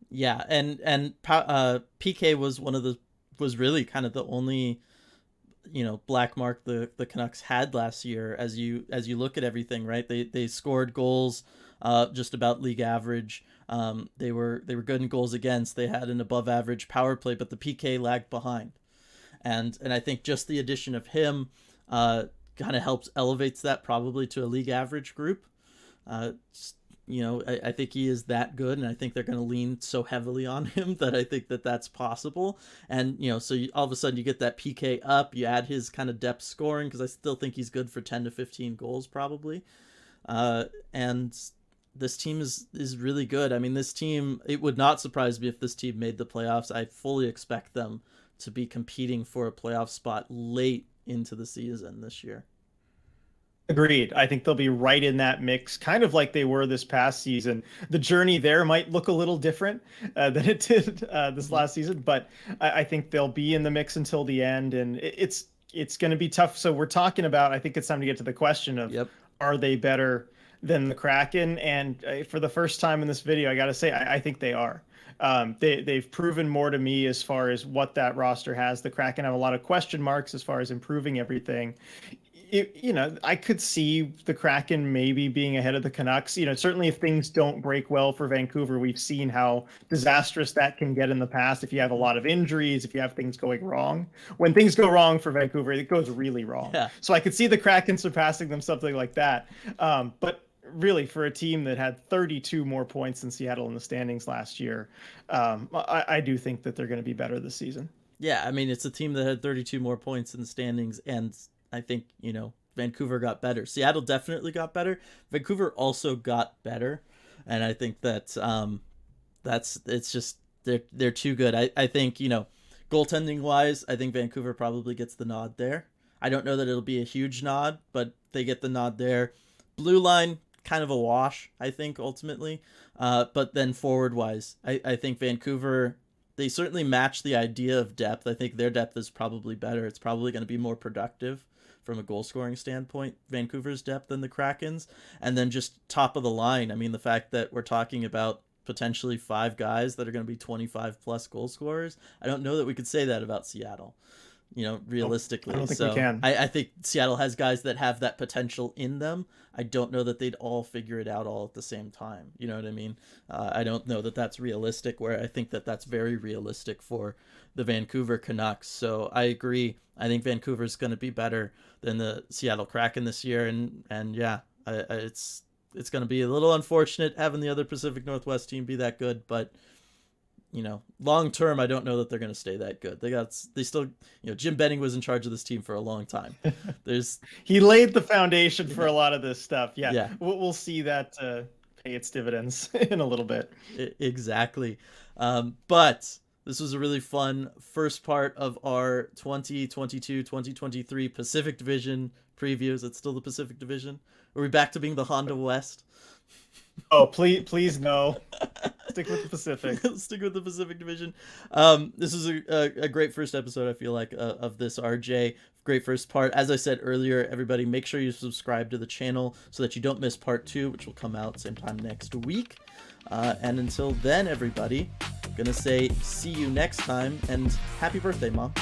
Yeah, and PK was really kind of the only black mark the Canucks had last year. As you look at everything, right? They scored goals just about league average. They were good in goals against. They had an above average power play, but the PK lagged behind. And I think just the addition of him kind of helps elevates that probably to a league average group. I think he is that good, and I think they're going to lean so heavily on him that I think that that's possible. And so all of a sudden you get that PK up, you add his kind of depth scoring, because I still think he's good for 10 to 15 goals probably. And this team is really good. I mean, this team, it would not surprise me if this team made the playoffs. I fully expect them to be competing for a playoff spot late into the season this year. Agreed. I think they'll be right in that mix, kind of like they were this past season. The journey there might look a little different than it did this last season, but I think they'll be in the mix until the end, and it's going to be tough. So we're talking about, I think it's time to get to the question of, Yep. Are they better than the Kraken? And for the first time in this video, I got to say, I think they are. They've proven more to me as far as what that roster has. The Kraken have a lot of question marks as far as improving everything. I could see the Kraken maybe being ahead of the Canucks. Certainly if things don't break well for Vancouver, we've seen how disastrous that can get in the past. If you have a lot of injuries, if you have things going wrong, when things go wrong for Vancouver, it goes really wrong. Yeah. So I could see the Kraken surpassing them, something like that. But really, for a team that had 32 more points than Seattle in the standings last year, I do think that they're going to be better this season. Yeah, I mean, it's a team that had 32 more points in the standings, and I think, Vancouver got better. Seattle definitely got better. Vancouver also got better, and I think that it's just they're too good. I think, goaltending wise, I think Vancouver probably gets the nod there. I don't know that it'll be a huge nod, but they get the nod there. Blue line, kind of a wash, I think, ultimately. But then forward wise, I think Vancouver, they certainly match the idea of depth. I think their depth is probably better. It's probably going to be more productive from a goal scoring standpoint, Vancouver's depth, than the Kraken's. And then just top of the line, I mean, the fact that we're talking about potentially 5 guys that are going to be 25 plus goal scorers, I don't know that we could say that about Seattle, realistically. I don't think we can. I think Seattle has guys that have that potential in them. I don't know that they'd all figure it out all at the same time. You know what I mean? I don't know that that's realistic, where I think that that's very realistic for the Vancouver Canucks. So I agree. I think Vancouver's going to be better than the Seattle Kraken this year. And yeah, it's going to be a little unfortunate having the other Pacific Northwest team be that good, but long term, I don't know that they're going to stay that good. They still, Jim Benning was in charge of this team for a long time. He laid the foundation for a lot of this stuff. Yeah. We'll see that pay its dividends in a little bit. Exactly. But this was a really fun first part of our 2022-2023 Pacific Division previews. It's still the Pacific Division. Are we back to being the Honda West? Oh, please no. Stick with the Pacific. Stick with the Pacific Division. This is a great first episode, I feel like, of this RJ. Great first part. As I said earlier, everybody, make sure you subscribe to the channel so that you don't miss part 2, which will come out same time next week. And until then, everybody, gonna say see you next time, and happy birthday, Mom.